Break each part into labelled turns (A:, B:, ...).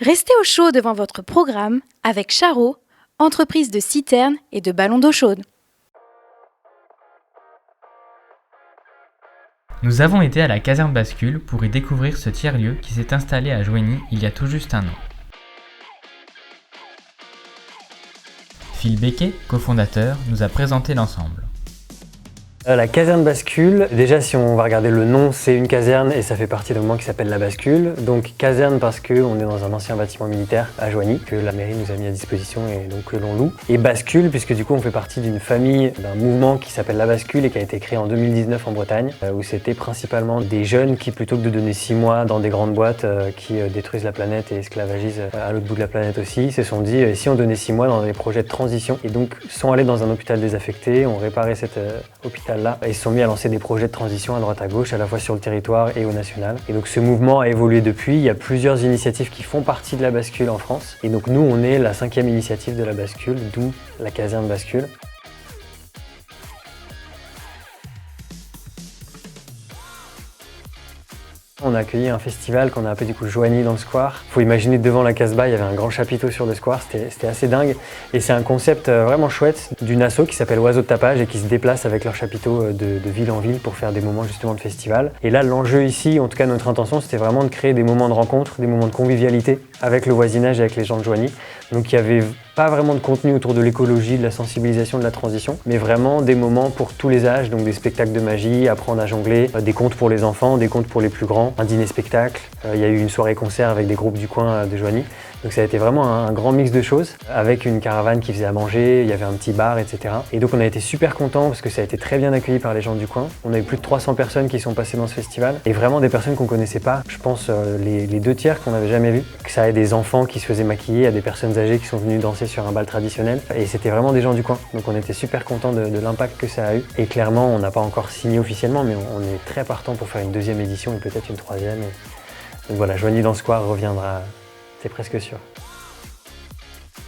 A: Restez au chaud devant votre programme avec Charo, entreprise de citernes et de ballons d'eau chaude.
B: Nous avons été à la caserne Bascule pour y découvrir ce tiers-lieu qui s'est installé à Joigny il y a tout juste un an. Phil Becquet, cofondateur, nous a présenté l'ensemble.
C: La caserne Bascule, déjà si on va regarder le nom, c'est une caserne et ça fait partie d'un mouvement qui s'appelle la Bascule. Donc caserne parce qu'on est dans un ancien bâtiment militaire à Joigny, que la mairie nous a mis à disposition et donc que l'on loue. Et Bascule, puisque du coup on fait partie d'une famille, d'un mouvement qui s'appelle la Bascule et qui a été créé en 2019 en Bretagne, où c'était principalement des jeunes qui, plutôt que de donner 6 mois dans des grandes boîtes qui détruisent la planète et esclavagisent à l'autre bout de la planète aussi, se sont dit si on donnait 6 mois dans des projets de transition. Et donc sont allés dans un hôpital désaffecté, ont réparé cet hôpital là et se sont mis à lancer des projets de transition à droite à gauche, à la fois sur le territoire et au national. Et donc ce mouvement a évolué depuis. Il y a plusieurs initiatives qui font partie de la Bascule en France. Et donc nous, on est la 5e initiative de la Bascule, d'où la caserne Bascule. On a accueilli un festival qu'on a appelé du coup Joigny dans le square. Faut imaginer devant la Casbah, il y avait un grand chapiteau sur le square, c'était assez dingue. Et c'est un concept vraiment chouette d'une asso qui s'appelle Oiseaux de Tapage et qui se déplace avec leur chapiteau de ville en ville pour faire des moments justement de festival. Et là, l'enjeu ici, en tout cas notre intention, c'était vraiment de créer des moments de rencontre, des moments de convivialité avec le voisinage et avec les gens de Joigny. Donc il y avait pas vraiment de contenu autour de l'écologie, de la sensibilisation, de la transition, mais vraiment des moments pour tous les âges, donc des spectacles de magie, apprendre à jongler, des contes pour les enfants, des contes pour les plus grands, un dîner-spectacle, il y a eu une soirée-concert avec des groupes du coin de Joigny. Donc ça a été vraiment un grand mix de choses, avec une caravane qui faisait à manger, il y avait un petit bar, etc. Et donc on a été super contents parce que ça a été très bien accueilli par les gens du coin. On a eu plus de 300 personnes qui sont passées dans ce festival, et vraiment des personnes qu'on connaissait pas. Je pense les 2 tiers qu'on n'avait jamais vus. Que ça ait des enfants qui se faisaient maquiller, à des personnes âgées qui sont venues danser sur un bal traditionnel. Et c'était vraiment des gens du coin. Donc on était super contents de l'impact que ça a eu. Et clairement, on n'a pas encore signé officiellement, mais on est très partant pour faire une 2e édition et peut-être une 3e. Donc voilà, Joigny dans le square reviendra. C'est presque sûr.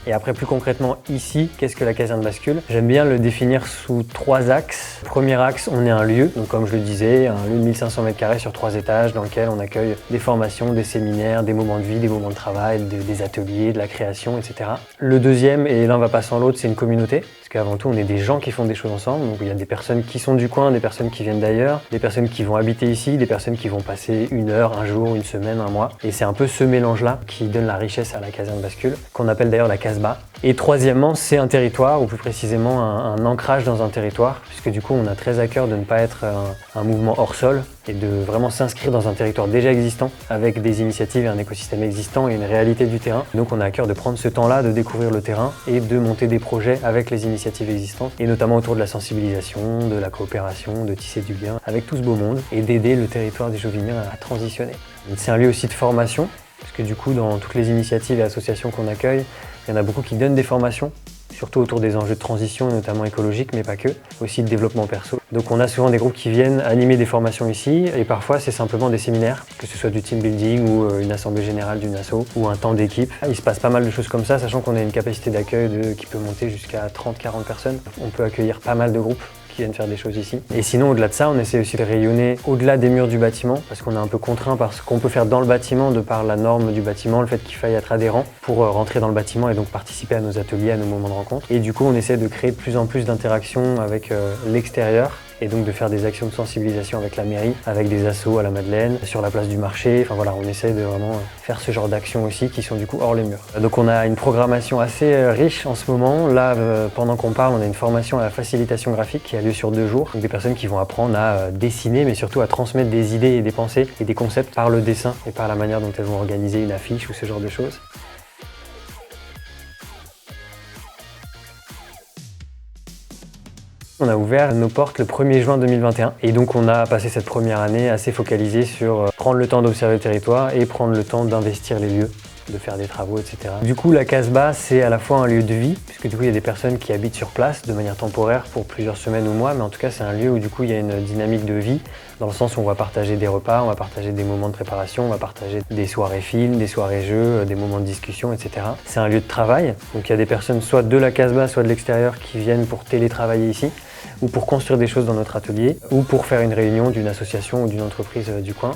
C: Et après, plus concrètement, ici, qu'est-ce que la caserne Bascule? J'aime bien le définir sous 3 axes. Premier axe, on est un lieu, donc comme je le disais, un lieu de 1500 m² sur 3 étages dans lequel on accueille des formations, des séminaires, des moments de vie, des moments de travail, des ateliers, de la création, etc. Le deuxième, et l'un va pas sans l'autre, c'est une communauté. Parce qu'avant tout, on est des gens qui font des choses ensemble. Donc il y a des personnes qui sont du coin, des personnes qui viennent d'ailleurs, des personnes qui vont habiter ici, des personnes qui vont passer 1 heure, un jour, une semaine, un mois. Et c'est un peu ce mélange-là qui donne la richesse à la caserne Bascule, qu'on appelle d'ailleurs la Casbah. Et troisièmement, c'est un territoire, ou plus précisément un ancrage dans un territoire, puisque du coup on a très à cœur de ne pas être un mouvement hors sol et de vraiment s'inscrire dans un territoire déjà existant, avec des initiatives et un écosystème existant et une réalité du terrain. Donc on a à cœur de prendre ce temps-là, de découvrir le terrain et de monter des projets avec les initiatives existantes, et notamment autour de la sensibilisation, de la coopération, de tisser du lien avec tout ce beau monde, et d'aider le territoire des Jovinien à transitionner. C'est un lieu aussi de formation, parce que du coup dans toutes les initiatives et associations qu'on accueille, il y en a beaucoup qui donnent des formations, surtout autour des enjeux de transition, notamment écologiques, mais pas que, aussi de développement perso. Donc on a souvent des groupes qui viennent animer des formations ici, et parfois c'est simplement des séminaires, que ce soit du team building ou une assemblée générale d'une asso, ou un temps d'équipe. Il se passe pas mal de choses comme ça, sachant qu'on a une capacité d'accueil qui peut monter jusqu'à 30-40 personnes. On peut accueillir pas mal de groupes qui viennent faire des choses ici. Et sinon, au-delà de ça, on essaie aussi de rayonner au-delà des murs du bâtiment, parce qu'on est un peu contraint par ce qu'on peut faire dans le bâtiment, de par la norme du bâtiment, le fait qu'il faille être adhérent pour rentrer dans le bâtiment et donc participer à nos ateliers, à nos moments de rencontre. Et du coup, on essaie de créer de plus en plus d'interactions avec l'extérieur, et donc de faire des actions de sensibilisation avec la mairie, avec des assos à la Madeleine, sur la place du marché. Enfin voilà, on essaie de vraiment faire ce genre d'actions aussi qui sont du coup hors les murs. Donc on a une programmation assez riche en ce moment. Là, pendant qu'on parle, on a une formation à la facilitation graphique qui a lieu sur 2 jours. Donc des personnes qui vont apprendre à dessiner, mais surtout à transmettre des idées et des pensées et des concepts par le dessin et par la manière dont elles vont organiser une affiche ou ce genre de choses. On a ouvert nos portes le 1er juin 2021 et donc on a passé cette première année assez focalisée sur prendre le temps d'observer le territoire et prendre le temps d'investir les lieux, de faire des travaux, etc. Du coup, la Casbah, c'est à la fois un lieu de vie, puisque du coup, il y a des personnes qui habitent sur place de manière temporaire pour plusieurs semaines ou mois, mais en tout cas, c'est un lieu où du coup, il y a une dynamique de vie, dans le sens où on va partager des repas, on va partager des moments de préparation, on va partager des soirées films, des soirées jeux, des moments de discussion, etc. C'est un lieu de travail, donc il y a des personnes soit de la Casbah, soit de l'extérieur qui viennent pour télétravailler ici, ou pour construire des choses dans notre atelier, ou pour faire une réunion d'une association ou d'une entreprise du coin.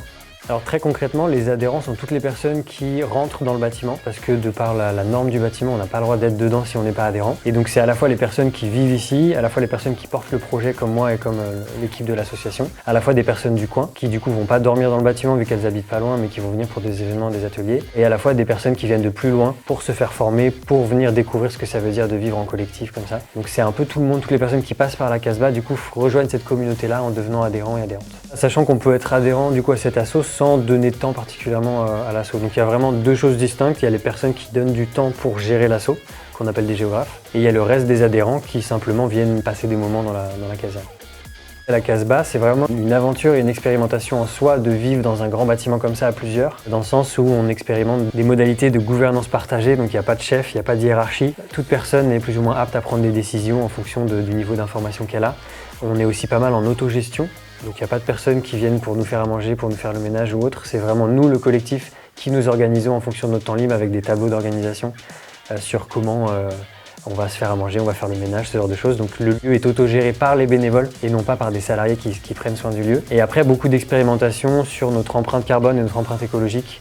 C: Alors très concrètement, les adhérents sont toutes les personnes qui rentrent dans le bâtiment parce que de par la norme du bâtiment, on n'a pas le droit d'être dedans si on n'est pas adhérent. Et donc c'est à la fois les personnes qui vivent ici, à la fois les personnes qui portent le projet comme moi et comme l'équipe de l'association, à la fois des personnes du coin qui du coup vont pas dormir dans le bâtiment vu qu'elles habitent pas loin mais qui vont venir pour des événements, des ateliers, et à la fois des personnes qui viennent de plus loin pour se faire former, pour venir découvrir ce que ça veut dire de vivre en collectif comme ça. Donc c'est un peu tout le monde, toutes les personnes qui passent par la Casbah du coup rejoignent cette communauté-là en devenant adhérents et adhérentes. Sachant qu'on peut être adhérent du coup à cette asso sans donner de temps particulièrement à l'asso. Donc il y a vraiment deux choses distinctes. Il y a les personnes qui donnent du temps pour gérer l'asso, qu'on appelle des géographes, et il y a le reste des adhérents qui simplement viennent passer des moments dans la caserne. La Casbah, c'est vraiment une aventure et une expérimentation en soi de vivre dans un grand bâtiment comme ça à plusieurs, dans le sens où on expérimente des modalités de gouvernance partagée, donc il n'y a pas de chef, il n'y a pas de hiérarchie. Toute personne est plus ou moins apte à prendre des décisions en fonction du niveau d'information qu'elle a. On est aussi pas mal en autogestion, donc il n'y a pas de personnes qui viennent pour nous faire à manger, pour nous faire le ménage ou autre. C'est vraiment nous, le collectif, qui nous organisons en fonction de notre temps libre avec des tableaux d'organisation sur comment on va se faire à manger, on va faire le ménage, ce genre de choses. Donc le lieu est autogéré par les bénévoles et non pas par des salariés qui prennent soin du lieu. Et après, beaucoup d'expérimentation sur notre empreinte carbone et notre empreinte écologique.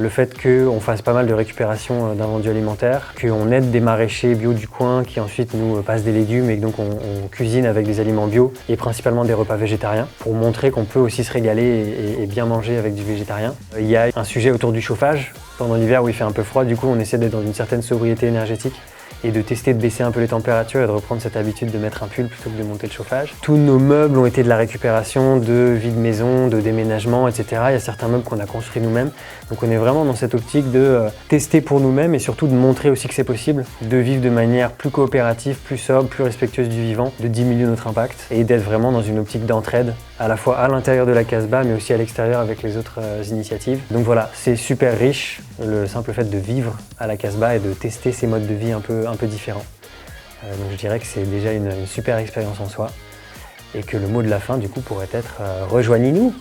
C: Le fait qu'on fasse pas mal de récupération d'invendus alimentaires, qu'on aide des maraîchers bio du coin qui ensuite nous passent des légumes et donc on cuisine avec des aliments bio et principalement des repas végétariens pour montrer qu'on peut aussi se régaler et bien manger avec du végétarien. Il y a un sujet autour du chauffage. Pendant l'hiver où il fait un peu froid, du coup on essaie d'être dans une certaine sobriété énergétique et de tester de baisser un peu les températures et de reprendre cette habitude de mettre un pull plutôt que de monter le chauffage. Tous nos meubles ont été de la récupération, de vide-maison, de déménagement, etc. Il y a certains meubles qu'on a construits nous-mêmes. Donc on est vraiment dans cette optique de tester pour nous-mêmes et surtout de montrer aussi que c'est possible de vivre de manière plus coopérative, plus sobre, plus respectueuse du vivant, de diminuer notre impact et d'être vraiment dans une optique d'entraide, à la fois à l'intérieur de la Casbah mais aussi à l'extérieur avec les autres initiatives. Donc voilà, c'est super riche, le simple fait de vivre à la Casbah et de tester ces modes de vie un peu différents. Donc je dirais que c'est déjà une super expérience en soi et que le mot de la fin du coup pourrait être rejoignez-nous.